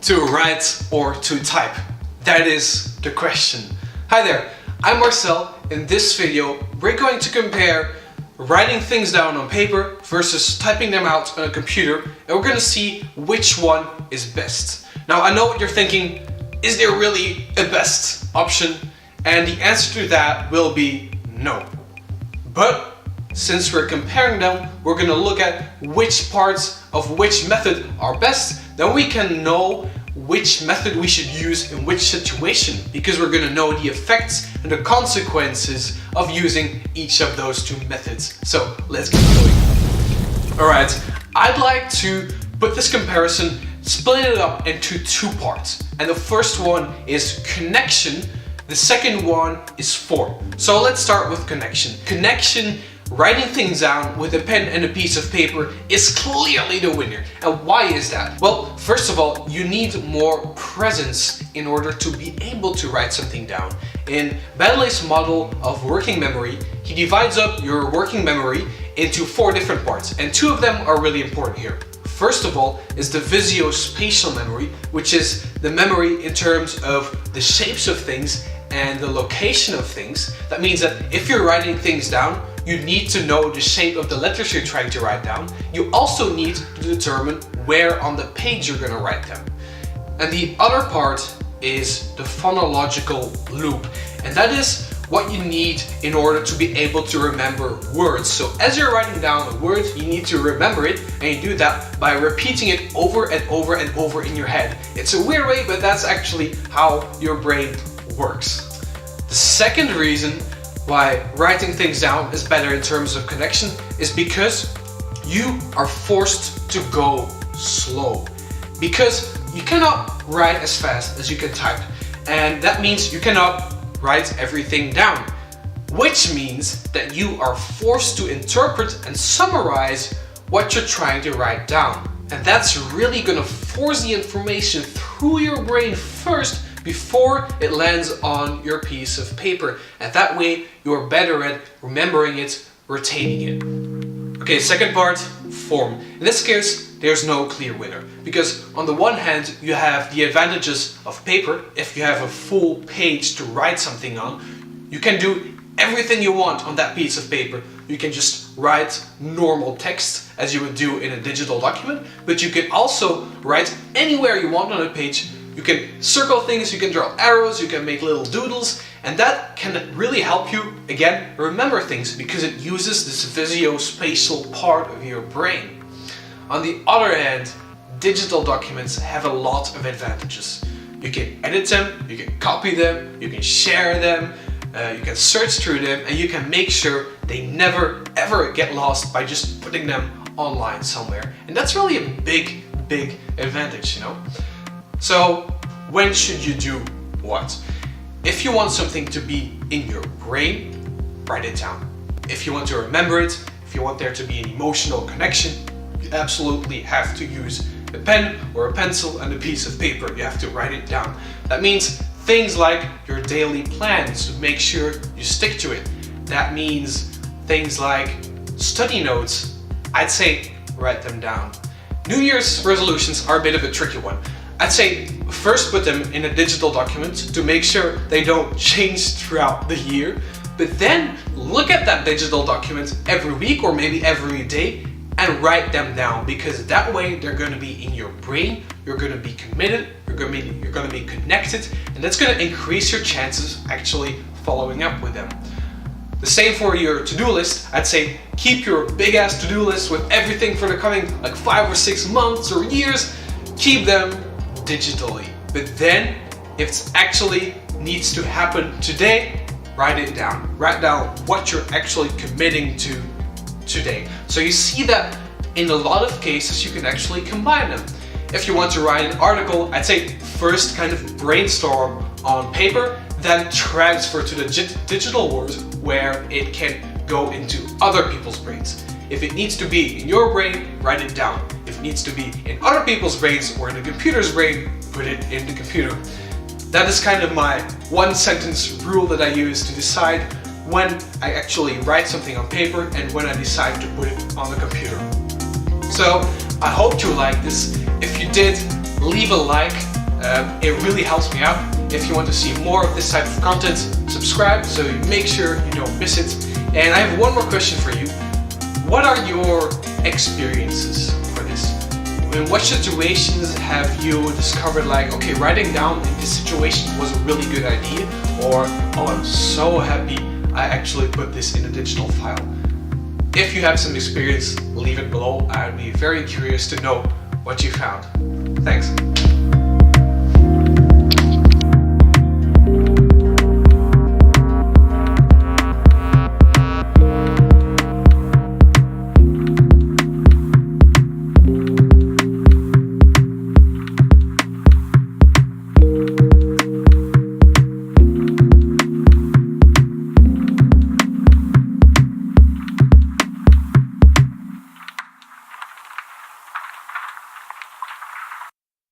To write or to type? That is the question. Hi there, I'm Marcel. In this video, we're going to compare writing things down on paper versus typing them out on a computer, and we're going to see which one is best. Now, I know what you're thinking, is there really a best option? And the answer to that will be no. But since we're comparing them, we're going to look at which parts of which method are best. Then we can know which method we should use in which situation, because we're going to know the effects and the consequences of using each of those two methods. So let's get going. Alright, I'd like to put this comparison, split it up into two parts. And the first one is connection. The second one is form. So let's start with connection. Connection, writing things down with a pen and a piece of paper, is clearly the winner. And why is that? Well, first of all, you need more presence in order to be able to write something down. In Baddeley's model of working memory, he divides up your working memory into 4 different parts, and 2 of them are really important here. First of all is the visuospatial memory, which is the memory in terms of the shapes of things and the location of things. That means that if you're writing things down, you need to know the shape of the letters you're trying to write down. You also need to determine where on the page you're going to write them. And the other part is the phonological loop. And that is what you need in order to be able to remember words. So as you're writing down a word, you need to remember it, and you do that by repeating it over and over and over in your head. It's a weird way, but that's actually how your brain works. The second reason why writing things down is better in terms of connection is because you are forced to go slow. Because you cannot write as fast as you can type, and that means you cannot write everything down, which means that you are forced to interpret and summarize what you're trying to write down. And that's really going to force the information through your brain first before it lands on your piece of paper. And that way you're better at remembering it, retaining it. Okay, second part, form. In this case, there's no clear winner, because on the one hand you have the advantages of paper. If you have a full page to write something on, you can do everything you want on that piece of paper. You can just write normal text as you would do in a digital document, but you can also write anywhere you want on a page. You can circle things, you can draw arrows, you can make little doodles, and that can really help you, again, remember things, because it uses this visuospatial part of your brain. On the other hand, digital documents have a lot of advantages. You can edit them, you can copy them, you can share them, you can search through them, and you can make sure they never ever get lost by just putting them online somewhere. And that's really a big advantage, you know? So when should you do what? If you want something to be in your brain, write it down. If you want to remember it, if you want there to be an emotional connection, you absolutely have to use a pen or a pencil and a piece of paper. You have to write it down. That means things like your daily plans, to make sure you stick to it. That means things like study notes. I'd say write them down. New Year's resolutions are a bit of a tricky one. I'd say first put them in a digital document to make sure they don't change throughout the year, but then look at that digital document every week or maybe every day and write them down, because that way they're going to be in your brain, you're going to be committed, you're going to be connected, and that's going to increase your chances of actually following up with them. The same for your to-do list. I'd say keep your big ass to-do list with everything for the coming like 5 or 6 months or years. Keep them digitally. But then, if it actually needs to happen today, write it down. Write down what you're actually committing to today. So you see that in a lot of cases you can actually combine them. If you want to write an article, I'd say first kind of brainstorm on paper, then transfer to the digital world where it can go into other people's brains. If it needs to be in your brain, write it down. If it needs to be in other people's brains or in the computer's brain, put it in the computer. That is kind of my 1-sentence rule that I use to decide when I actually write something on paper and when I decide to put it on the computer. So I hope you liked this. If you did, leave a like, It really helps me out. If you want to see more of this type of content, subscribe so you make sure you don't miss it. And I have one more question for you. What are your experiences for this? In what situations have you discovered like, okay, writing down in this situation was a really good idea, or oh, I'm so happy I actually put this in a digital file? If you have some experience, leave it below. I'd be very curious to know what you found. Thanks.